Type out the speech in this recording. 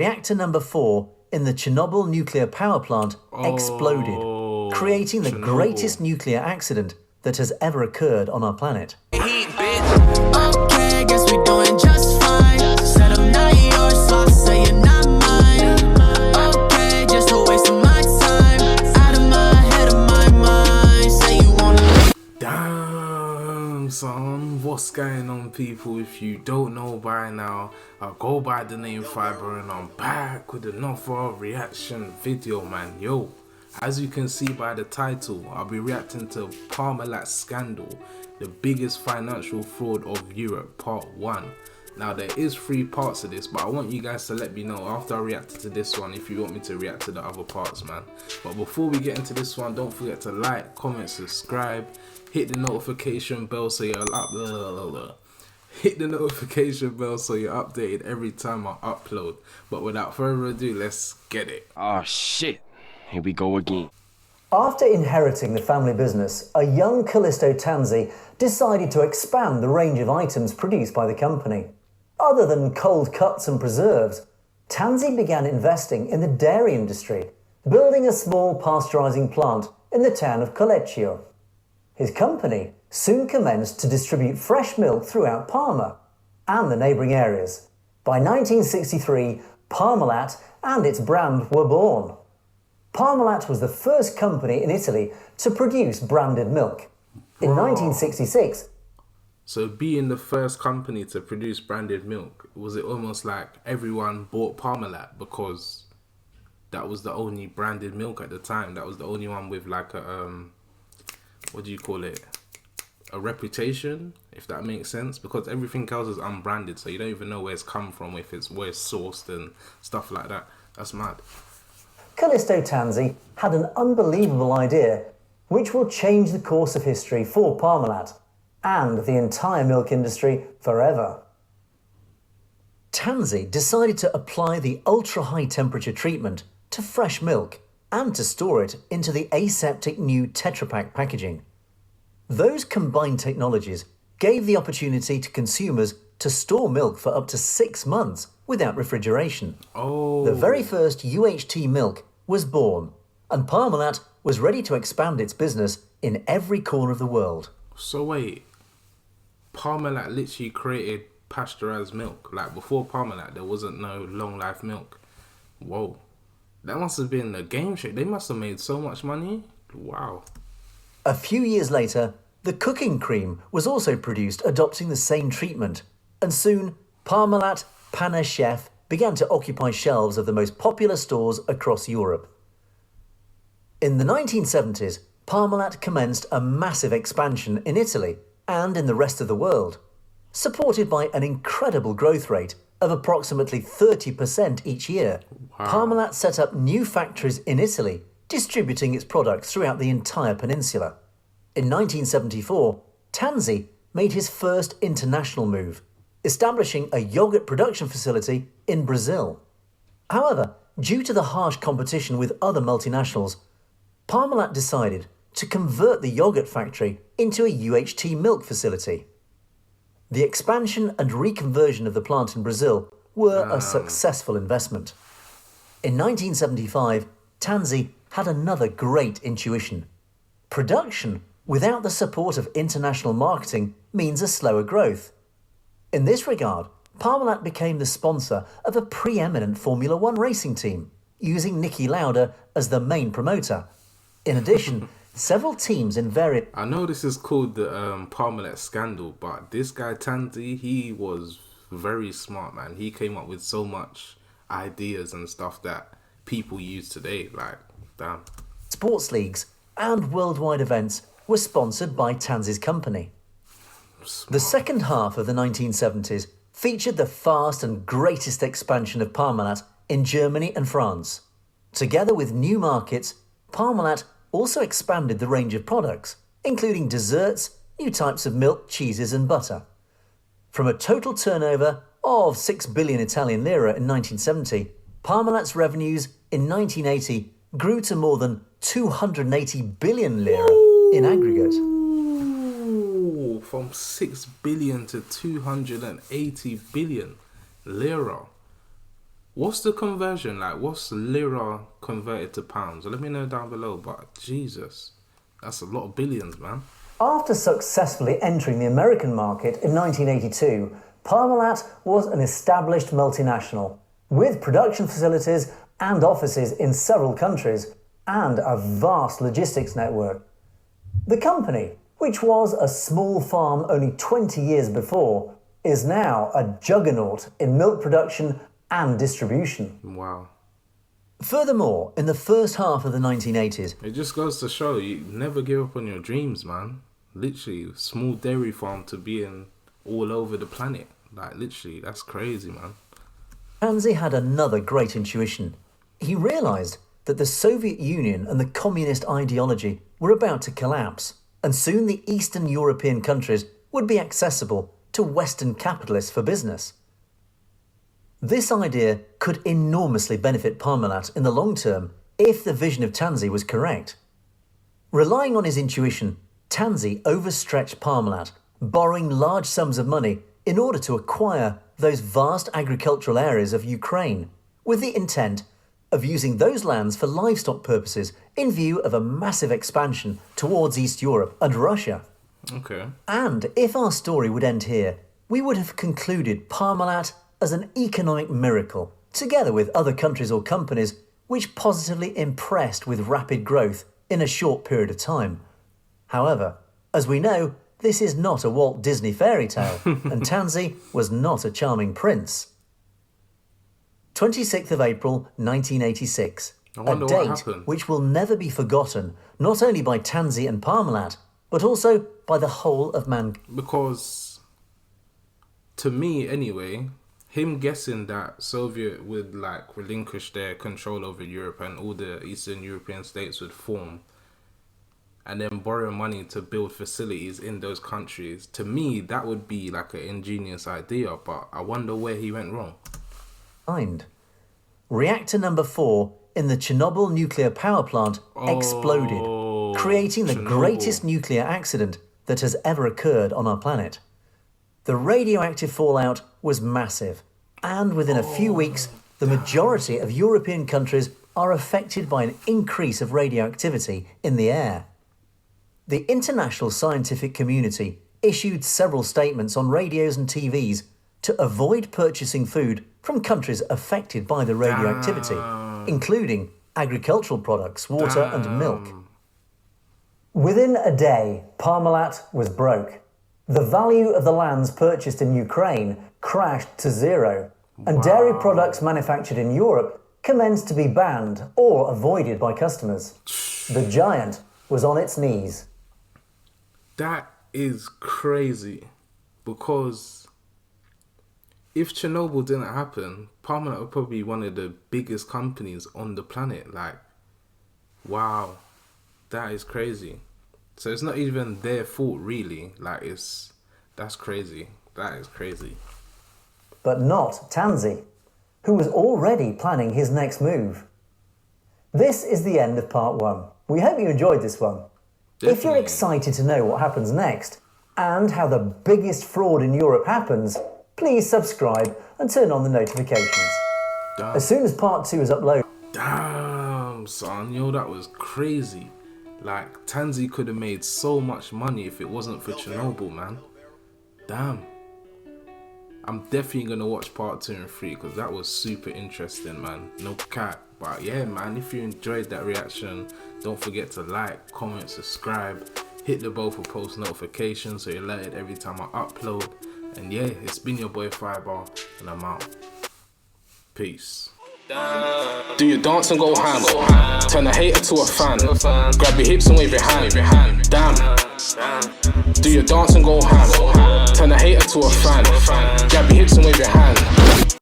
Reactor number 4 in the Chernobyl nuclear power plant exploded, creating the greatest nuclear accident that has ever occurred on our planet. Okay, guess we doing just fine. Said I'm not yours, so I say you're not mine. Okay, just a waste of my time. Out of my head, of my mind. Say you wanna. Damn, son, what's going on, people? If you don't know by now, I go by the name FIBRE, and I'm back with another reaction video, man. Yo, as you can see by the title, I'll be reacting to Parmalat Scandal, the biggest financial fraud of Europe, part 1. Now there is 3 parts of this, but I want you guys to let me know after I react to this one if you want me to react to the other parts, man. But before we get into this one, don't forget to like, comment, subscribe, hit the notification bell so you're hit the notification bell so you're updated every time I upload. But without further ado, let's get it. Oh shit, here we go again. After inheriting the family business, a young Callisto Tanzi decided to expand the range of items produced by the company. Other than cold cuts and preserves, Tanzi began investing in the dairy industry, building a small pasteurizing plant in the town of Collecchio. His company soon commenced to distribute fresh milk throughout Parma and the neighbouring areas. By 1963, Parmalat and its brand were born. Parmalat was the first company in Italy to produce branded milk. In 1966, so being the first company to produce branded milk, was it almost like everyone bought Parmalat because that was the only branded milk at the time? That was the only one with like a, what do you call it? A reputation, if that makes sense, because everything else is unbranded, so you don't even know where it's come from, if it's where it's sourced and stuff like that. That's mad. Callisto Tanzi had an unbelievable idea which will change the course of history for Parmalat and the entire milk industry forever. Tanzi decided to apply the ultra-high temperature treatment to fresh milk and to store it into the aseptic new Tetra Pak packaging. Those combined technologies gave the opportunity to consumers to store milk for up to 6 months without refrigeration. The very first UHT milk was born, and Parmalat was ready to expand its business in every corner of the world. So wait, Parmalat literally created pasteurized milk? Like before Parmalat there wasn't no long life milk? Whoa, that must have been a game changer. They must have made so much money. Wow. A few years later, the cooking cream was also produced adopting the same treatment, and soon Parmalat Pane Chef began to occupy shelves of the most popular stores across Europe. In the 1970s, Parmalat commenced a massive expansion in Italy and in the rest of the world, supported by an incredible growth rate of approximately 30% each year. Wow. Parmalat set up new factories in Italy, distributing its products throughout the entire peninsula. In 1974, Tanzi made his first international move, establishing a yogurt production facility in Brazil. However, due to the harsh competition with other multinationals, Parmalat decided to convert the yogurt factory into a UHT milk facility. The expansion and reconversion of the plant in Brazil were a successful investment. In 1975, Tanzi had another great intuition. Production without the support of international marketing means a slower growth. In this regard, Parmalat became the sponsor of a preeminent Formula 1 racing team, using Niki Lauda as the main promoter. In addition, several teams in various... I know this is called the Parmalat Scandal, but this guy Tanzi, he was very smart, man. He came up with so much ideas and stuff that people use today. Like, damn. Sports leagues and worldwide events were sponsored by Tanzi's company. Smart. The second half of the 1970s featured the fast and greatest expansion of Parmalat in Germany and France. Together with new markets, Parmalat also expanded the range of products, including desserts, new types of milk, cheeses and butter. From a total turnover of 6 billion Italian lira in 1970, Parmalat's revenues in 1980 grew to more than 280 billion lira in aggregate. Ooh, from 6 billion to 280 billion lira. What's the conversion like? What's lira converted to pounds? Let me know down below. But Jesus, that's a lot of billions, man. After successfully entering the American market in 1982, Parmalat was an established multinational, with production facilities and offices in several countries, and a vast logistics network. The company, which was a small farm only 20 years before, is now a juggernaut in milk production and distribution. Wow. Furthermore, in the first half of the 1980s, It just goes to show you never give up on your dreams, man. Literally, small dairy farm to being all over the planet. Like, literally, that's crazy, man. Tansy had another great intuition. He realised that the Soviet Union and the communist ideology were about to collapse, and soon the Eastern European countries would be accessible to Western capitalists for business. This idea could enormously benefit Parmalat in the long term if the vision of Tansy was correct. Relying on his intuition, Tansy overstretched Parmalat, borrowing large sums of money in order to acquire those vast agricultural areas of Ukraine, with the intent of using those lands for livestock purposes in view of a massive expansion towards East Europe and Russia. Okay. And if our story would end here, we would have concluded Parmalat as an economic miracle, together with other countries or companies which positively impressed with rapid growth in a short period of time. However, as we know, this is not a Walt Disney fairy tale, and Tansy was not a charming prince. 26th of April 1986, I a wonder what date happened. which will never be forgotten, not only by Tansy and Parmalat, but also by the whole of mankind. Because, to me anyway, him guessing that Soviet would like relinquish their control over Europe and all the Eastern European states would form and then borrow money to build facilities in those countries, to me that would be like an ingenious idea, but I wonder where he went wrong. Reactor number 4 in the Chernobyl nuclear power plant exploded, creating the Chernobyl. greatest nuclear accident that has ever occurred on our planet. The radioactive fallout was massive, and within a few weeks, the majority of European countries are affected by an increase of radioactivity in the air. The international scientific community issued several statements on radios and TVs to avoid purchasing food from countries affected by the radioactivity, including agricultural products, water and milk. Within a day, Parmalat was broke. The value of the lands purchased in Ukraine crashed to zero, and dairy products manufactured in Europe commenced to be banned or avoided by customers. The giant was on its knees. That is crazy, because if Chernobyl didn't happen, Parmalat would probably be one of the biggest companies on the planet. Like, wow, that is crazy. So it's not even their fault, really. Like, that's crazy. That is crazy. But not Tansy, who was already planning his next move. This is the end of part 1. We hope you enjoyed this one. If you're Definitely. excited to know what happens next, and how the biggest fraud in Europe happens, please subscribe and turn on the notifications. Damn. As soon as part 2 is uploaded, Damn, son, yo, that was crazy. Like, Tansy could have made so much money if it wasn't for Chernobyl, man. Damn. I'm definitely gonna watch part 2 and 3 because that was super interesting, man. No cap. But yeah, man, if you enjoyed that reaction, don't forget to like, comment, subscribe, hit the bell for post notifications so you're alerted every time I upload. And yeah, it's been your boy Fibre, and I'm out. Peace. Do your dance and go ham. Turn a hater to a fan. Grab your hips and wave your hand. Damn. Do your dance and go ham. Turn a hater to a fan. Grab your hips and wave your hand.